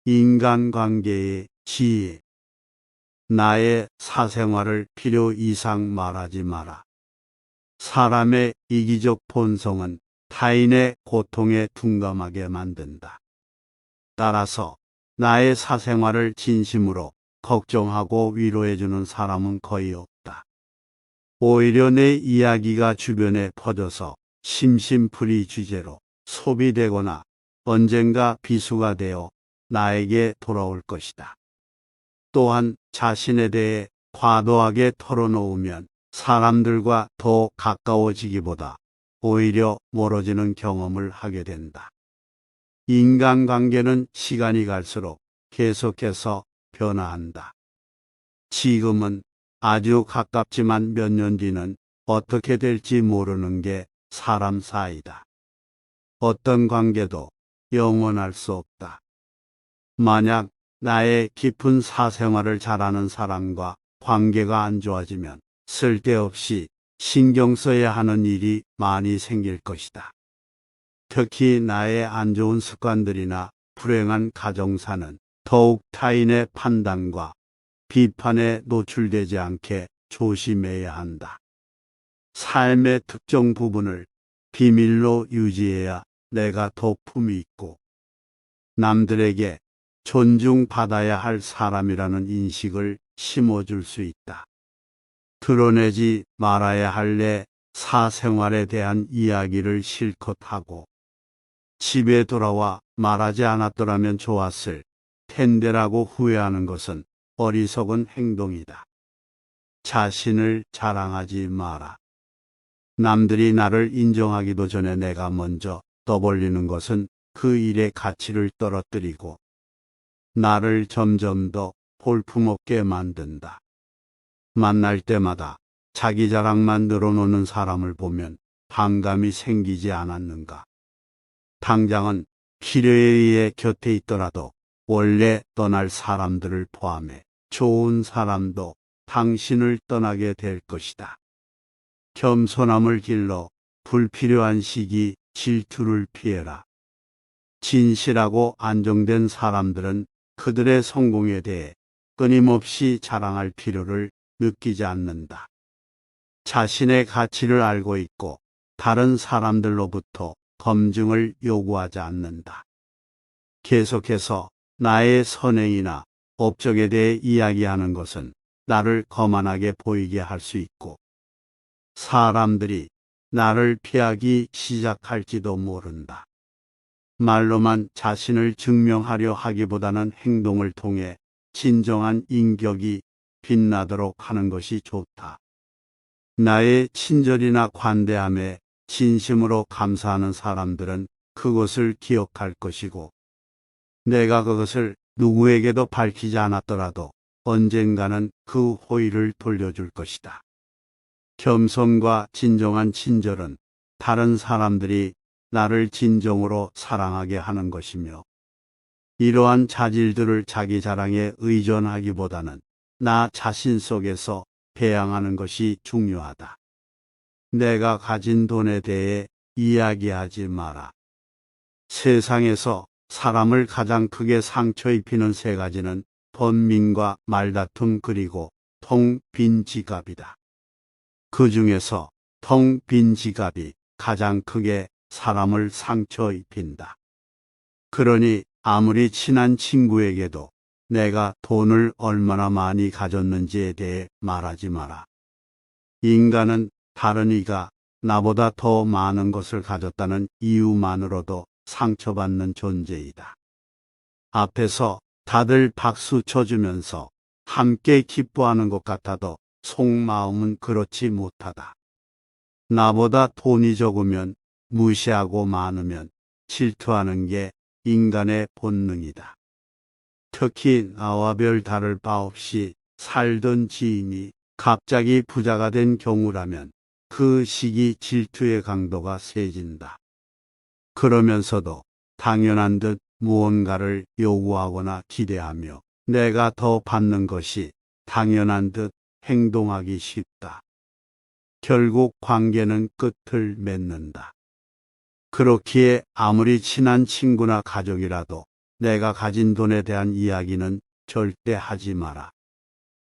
인간관계의 지혜. 나의 사생활을 필요 이상 말하지 마라. 사람의 이기적 본성은 타인의 고통에 둔감하게 만든다. 따라서 나의 사생활을 진심으로 걱정하고 위로해주는 사람은 거의 없다. 오히려 내 이야기가 주변에 퍼져서 심심풀이 주제로 소비되거나 언젠가 비수가 되어 나에게 돌아올 것이다. 또한 자신에 대해 과도하게 털어놓으면 사람들과 더 가까워지기보다 오히려 멀어지는 경험을 하게 된다. 인간관계는 시간이 갈수록 계속해서 변화한다. 지금은 아주 가깝지만 몇 년 뒤는 어떻게 될지 모르는 게 사람 사이다. 어떤 관계도 영원할 수 없다. 만약 나의 깊은 사생활을 잘 아는 사람과 관계가 안 좋아지면 쓸데없이 신경 써야 하는 일이 많이 생길 것이다. 특히 나의 안 좋은 습관들이나 불행한 가정사는 더욱 타인의 판단과 비판에 노출되지 않게 조심해야 한다. 삶의 특정 부분을 비밀로 유지해야 내가 더 품이 있고 남들에게 존중받아야 할 사람이라는 인식을 심어줄 수 있다. 드러내지 말아야 할 내 사생활에 대한 이야기를 실컷 하고 집에 돌아와 말하지 않았더라면 좋았을 텐데라고 후회하는 것은 어리석은 행동이다. 자신을 자랑하지 마라. 남들이 나를 인정하기도 전에 내가 먼저 떠벌리는 것은 그 일의 가치를 떨어뜨리고 나를 점점 더 볼품없게 만든다. 만날 때마다 자기 자랑만 늘어놓는 사람을 보면 반감이 생기지 않았는가. 당장은 필요에 의해 곁에 있더라도 원래 떠날 사람들을 포함해 좋은 사람도 당신을 떠나게 될 것이다. 겸손함을 길러 불필요한 시기 질투를 피해라. 진실하고 안정된 사람들은 그들의 성공에 대해 끊임없이 자랑할 필요를 느끼지 않는다. 자신의 가치를 알고 있고 다른 사람들로부터 검증을 요구하지 않는다. 계속해서 나의 선행이나 업적에 대해 이야기하는 것은 나를 거만하게 보이게 할 수 있고 사람들이 나를 피하기 시작할지도 모른다. 말로만 자신을 증명하려 하기보다는 행동을 통해 진정한 인격이 빛나도록 하는 것이 좋다. 나의 친절이나 관대함에 진심으로 감사하는 사람들은 그것을 기억할 것이고 내가 그것을 누구에게도 밝히지 않았더라도 언젠가는 그 호의를 돌려줄 것이다. 겸손과 진정한 친절은 다른 사람들이 나를 진정으로 사랑하게 하는 것이며 이러한 자질들을 자기 자랑에 의존하기보다는 나 자신 속에서 배양하는 것이 중요하다. 내가 가진 돈에 대해 이야기하지 마라. 세상에서 사람을 가장 크게 상처 입히는 세 가지는 번민과 말다툼 그리고 텅 빈 지갑이다. 그 중에서 텅 빈 지갑이 가장 크게 사람을 상처 입힌다. 그러니 아무리 친한 친구에게도 내가 돈을 얼마나 많이 가졌는지에 대해 말하지 마라. 인간은 다른 이가 나보다 더 많은 것을 가졌다는 이유만으로도 상처받는 존재이다. 앞에서 다들 박수 쳐주면서 함께 기뻐하는 것 같아도 속마음은 그렇지 못하다. 나보다 돈이 적으면 무시하고 많으면 질투하는 게 인간의 본능이다. 특히 나와 별 다를 바 없이 살던 지인이 갑자기 부자가 된 경우라면 그 시기 질투의 강도가 세진다. 그러면서도 당연한 듯 무언가를 요구하거나 기대하며 내가 더 받는 것이 당연한 듯 행동하기 쉽다. 결국 관계는 끝을 맺는다. 그렇기에 아무리 친한 친구나 가족이라도 내가 가진 돈에 대한 이야기는 절대 하지 마라.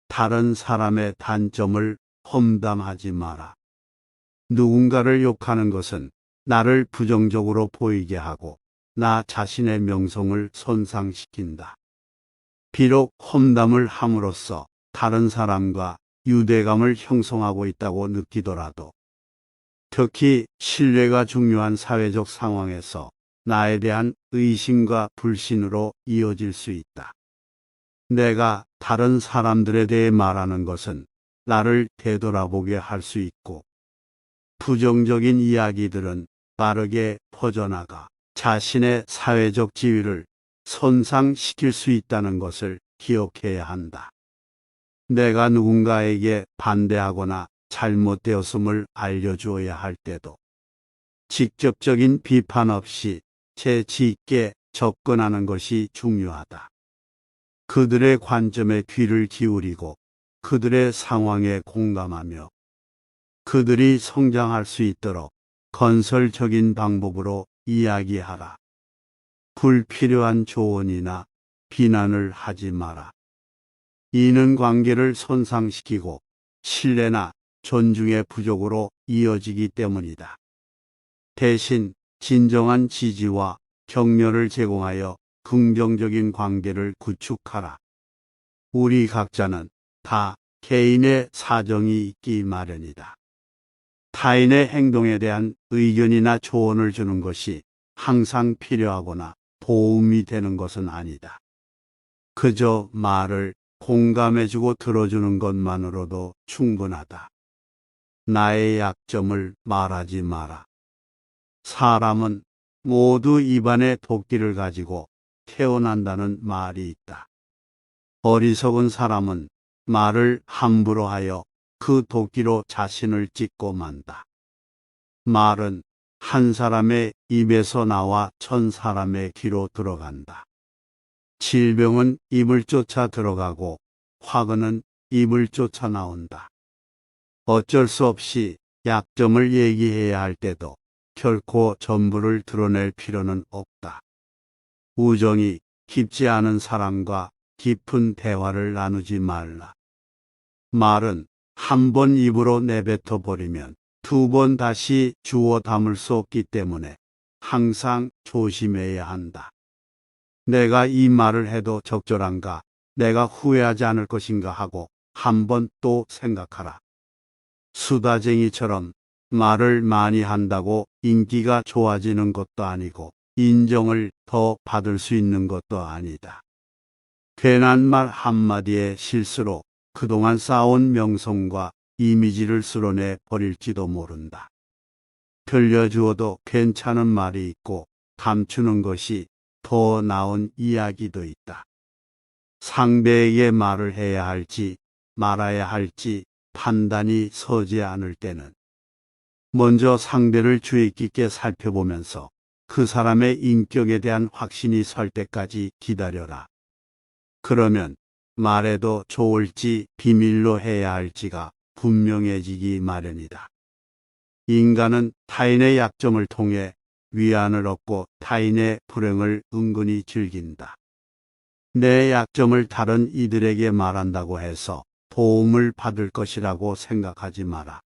다른 사람의 단점을 험담하지 마라. 누군가를 욕하는 것은 나를 부정적으로 보이게 하고 나 자신의 명성을 손상시킨다. 비록 험담을 함으로써 다른 사람과 유대감을 형성하고 있다고 느끼더라도 특히 신뢰가 중요한 사회적 상황에서 나에 대한 의심과 불신으로 이어질 수 있다. 내가 다른 사람들에 대해 말하는 것은 나를 되돌아보게 할 수 있고 부정적인 이야기들은 빠르게 퍼져나가 자신의 사회적 지위를 손상시킬 수 있다는 것을 기억해야 한다. 내가 누군가에게 반대하거나 잘못되었음을 알려주어야 할 때도 직접적인 비판 없이 재치 있게 접근하는 것이 중요하다. 그들의 관점에 귀를 기울이고 그들의 상황에 공감하며 그들이 성장할 수 있도록 건설적인 방법으로 이야기하라. 불필요한 조언이나 비난을 하지 마라. 이는 관계를 손상시키고 신뢰나 존중의 부족으로 이어지기 때문이다. 대신 진정한 지지와 격려를 제공하여 긍정적인 관계를 구축하라. 우리 각자는 다 개인의 사정이 있기 마련이다. 타인의 행동에 대한 의견이나 조언을 주는 것이 항상 필요하거나 도움이 되는 것은 아니다. 그저 말을 공감해주고 들어주는 것만으로도 충분하다. 나의 약점을 말하지 마라. 사람은 모두 입안에 도끼를 가지고 태어난다는 말이 있다. 어리석은 사람은 말을 함부로 하여 그 도끼로 자신을 찢고 만다. 말은 한 사람의 입에서 나와 천 사람의 귀로 들어간다. 질병은 입을 쫓아 들어가고 화근은 입을 쫓아 나온다. 어쩔 수 없이 약점을 얘기해야 할 때도 결코 전부를 드러낼 필요는 없다. 우정이 깊지 않은 사람과 깊은 대화를 나누지 말라. 말은 한 번 입으로 내뱉어 버리면 두 번 다시 주워 담을 수 없기 때문에 항상 조심해야 한다. 내가 이 말을 해도 적절한가, 내가 후회하지 않을 것인가 하고 한 번 또 생각하라. 수다쟁이처럼 말을 많이 한다고 인기가 좋아지는 것도 아니고 인정을 더 받을 수 있는 것도 아니다. 괜한 말 한마디의 실수로 그동안 쌓아온 명성과 이미지를 쓸어내 버릴지도 모른다. 들려주어도 괜찮은 말이 있고 감추는 것이 더 나은 이야기도 있다. 상대에게 말을 해야 할지 말아야 할지 판단이 서지 않을 때는 먼저 상대를 주의 깊게 살펴보면서 그 사람의 인격에 대한 확신이 설 때까지 기다려라. 그러면 말해도 좋을지 비밀로 해야 할지가 분명해지기 마련이다. 인간은 타인의 약점을 통해 위안을 얻고 타인의 불행을 은근히 즐긴다. 내 약점을 다른 이들에게 말한다고 해서 도움을 받을 것이라고 생각하지 마라.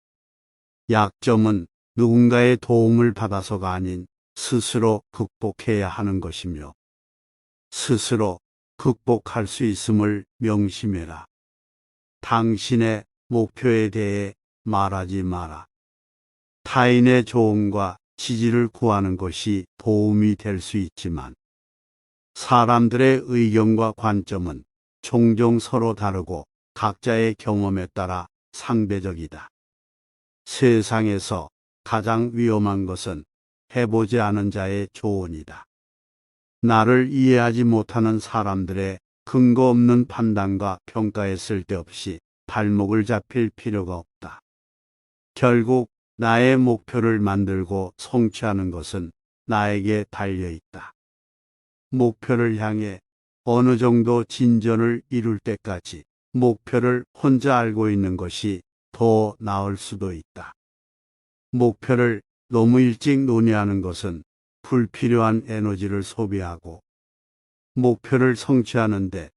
약점은 누군가의 도움을 받아서가 아닌 스스로 극복해야 하는 것이며 스스로 극복할 수 있음을 명심해라. 당신의 목표에 대해 말하지 마라. 타인의 조언과 지지를 구하는 것이 도움이 될 수 있지만 사람들의 의견과 관점은 종종 서로 다르고 각자의 경험에 따라 상대적이다. 세상에서 가장 위험한 것은 해보지 않은 자의 조언이다. 나를 이해하지 못하는 사람들의 근거 없는 판단과 평가에 쓸데없이 발목을 잡힐 필요가 없다. 결국 나의 목표를 만들고 성취하는 것은 나에게 달려 있다. 목표를 향해 어느 정도 진전을 이룰 때까지 목표를 혼자 알고 있는 것이 더 나을 수도 있다. 목표를 너무 일찍 논의하는 것은 불필요한 에너지를 소비하고 목표를 성취하는데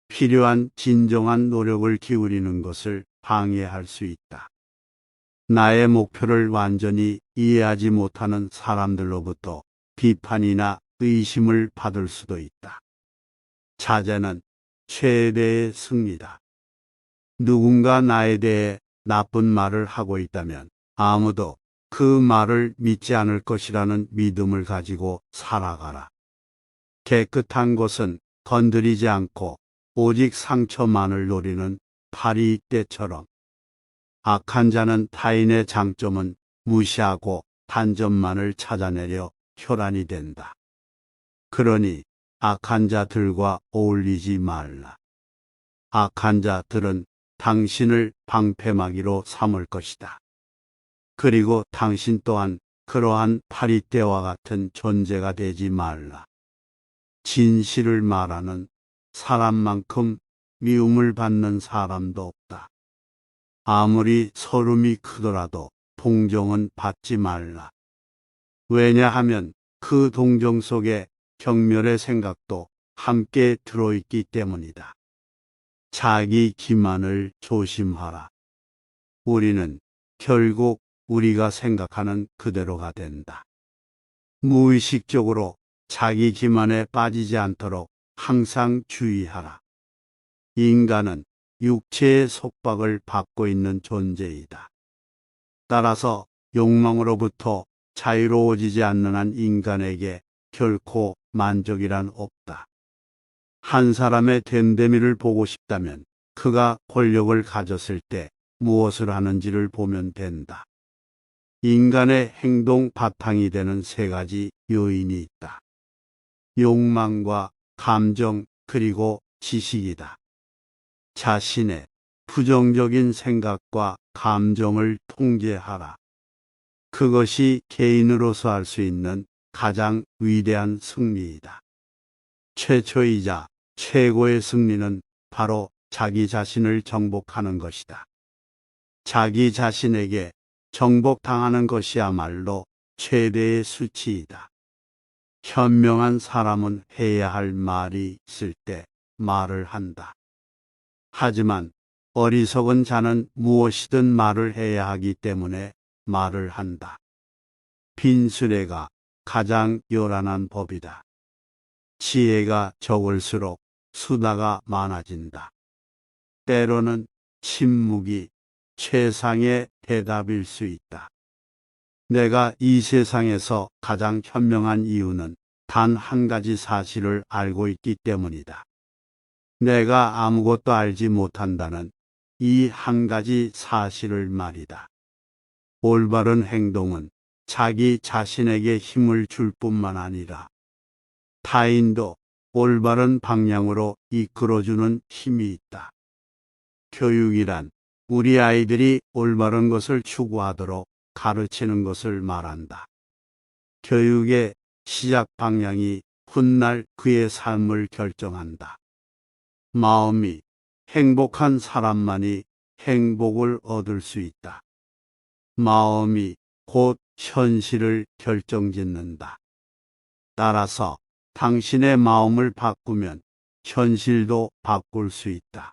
필요한 진정한 노력을 기울이는 것을 방해할 수 있다. 나의 목표를 완전히 이해하지 못하는 사람들로부터 비판이나 의심을 받을 수도 있다. 자제는 최대의 승리다. 누군가 나에 대해 나쁜 말을 하고 있다면 아무도 그 말을 믿지 않을 것이라는 믿음을 가지고 살아가라. 깨끗한 것은 건드리지 않고 오직 상처만을 노리는 파리떼처럼 악한 자는 타인의 장점은 무시하고 단점만을 찾아내려 혈안이 된다. 그러니 악한 자들과 어울리지 말라. 악한 자들은 당신을 방패막이로 삼을 것이다. 그리고 당신 또한 그러한 파리떼와 같은 존재가 되지 말라. 진실을 말하는 사람만큼 미움을 받는 사람도 없다. 아무리 서름이 크더라도 동정은 받지 말라. 왜냐하면 그 동정 속에 경멸의 생각도 함께 들어있기 때문이다. 자기 기만을 조심하라. 우리는 결국 우리가 생각하는 그대로가 된다. 무의식적으로 자기 기만에 빠지지 않도록 항상 주의하라. 인간은 육체의 속박을 받고 있는 존재이다. 따라서 욕망으로부터 자유로워지지 않는 한 인간에게 결코 만족이란 없다. 한 사람의 됨됨이를 보고 싶다면 그가 권력을 가졌을 때 무엇을 하는지를 보면 된다. 인간의 행동 바탕이 되는 세 가지 요인이 있다. 욕망과 감정 그리고 지식이다. 자신의 부정적인 생각과 감정을 통제하라. 그것이 개인으로서 할 수 있는 가장 위대한 승리이다. 최초이자 최고의 승리는 바로 자기 자신을 정복하는 것이다. 자기 자신에게 정복당하는 것이야말로 최대의 수치이다. 현명한 사람은 해야 할 말이 있을 때 말을 한다. 하지만 어리석은 자는 무엇이든 말을 해야 하기 때문에 말을 한다. 빈수레가 가장 요란한 법이다. 지혜가 적을수록 수다가 많아진다. 때로는 침묵이 최상의 대답일 수 있다. 내가 이 세상에서 가장 현명한 이유는 단 한 가지 사실을 알고 있기 때문이다. 내가 아무것도 알지 못한다는 이 한 가지 사실을 말이다. 올바른 행동은 자기 자신에게 힘을 줄 뿐만 아니라 타인도 올바른 방향으로 이끌어주는 힘이 있다. 교육이란 우리 아이들이 올바른 것을 추구하도록 가르치는 것을 말한다. 교육의 시작 방향이 훗날 그의 삶을 결정한다. 마음이 행복한 사람만이 행복을 얻을 수 있다. 마음이 곧 현실을 결정짓는다. 따라서 당신의 마음을 바꾸면 현실도 바꿀 수 있다.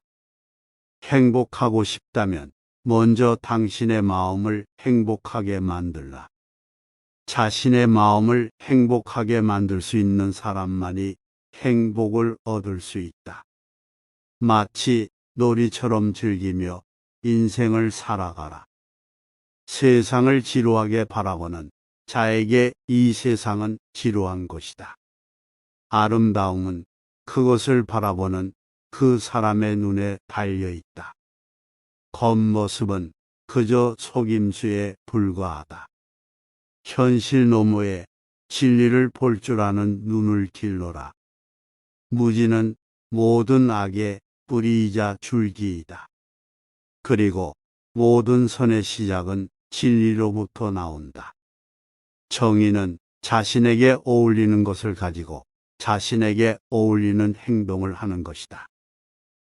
행복하고 싶다면 먼저 당신의 마음을 행복하게 만들라. 자신의 마음을 행복하게 만들 수 있는 사람만이 행복을 얻을 수 있다. 마치 놀이처럼 즐기며 인생을 살아가라. 세상을 지루하게 바라보는 자에게 이 세상은 지루한 것이다. 아름다움은 그것을 바라보는 그 사람의 눈에 달려 있다. 겉모습은 그저 속임수에 불과하다. 현실 너머에 진리를 볼 줄 아는 눈을 길러라. 무지는 모든 악의 뿌리이자 줄기이다. 그리고 모든 선의 시작은 진리로부터 나온다. 정의는 자신에게 어울리는 것을 가지고 자신에게 어울리는 행동을 하는 것이다.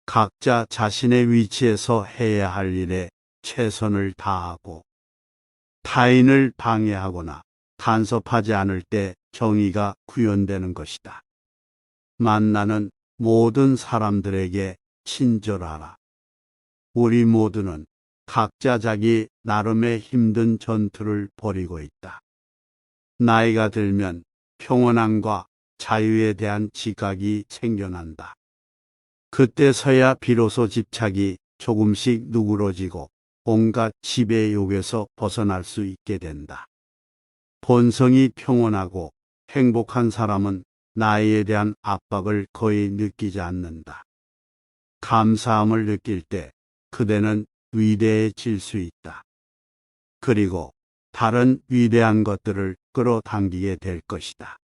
각자 자신의 위치에서 해야 할 일에 최선을 다하고 타인을 방해하거나 간섭하지 않을 때 정의가 구현되는 것이다. 만나는 모든 사람들에게 친절하라. 우리 모두는 각자 자기 나름의 힘든 전투를 벌이고 있다. 나이가 들면 평온함과 자유에 대한 지각이 생겨난다. 그때서야 비로소 집착이 조금씩 누그러지고 온갖 지배욕에서 벗어날 수 있게 된다. 본성이 평온하고 행복한 사람은 나이에 대한 압박을 거의 느끼지 않는다. 감사함을 느낄 때 그대는 위대해질 수 있다. 그리고 다른 위대한 것들을 끌어당기게 될 것이다.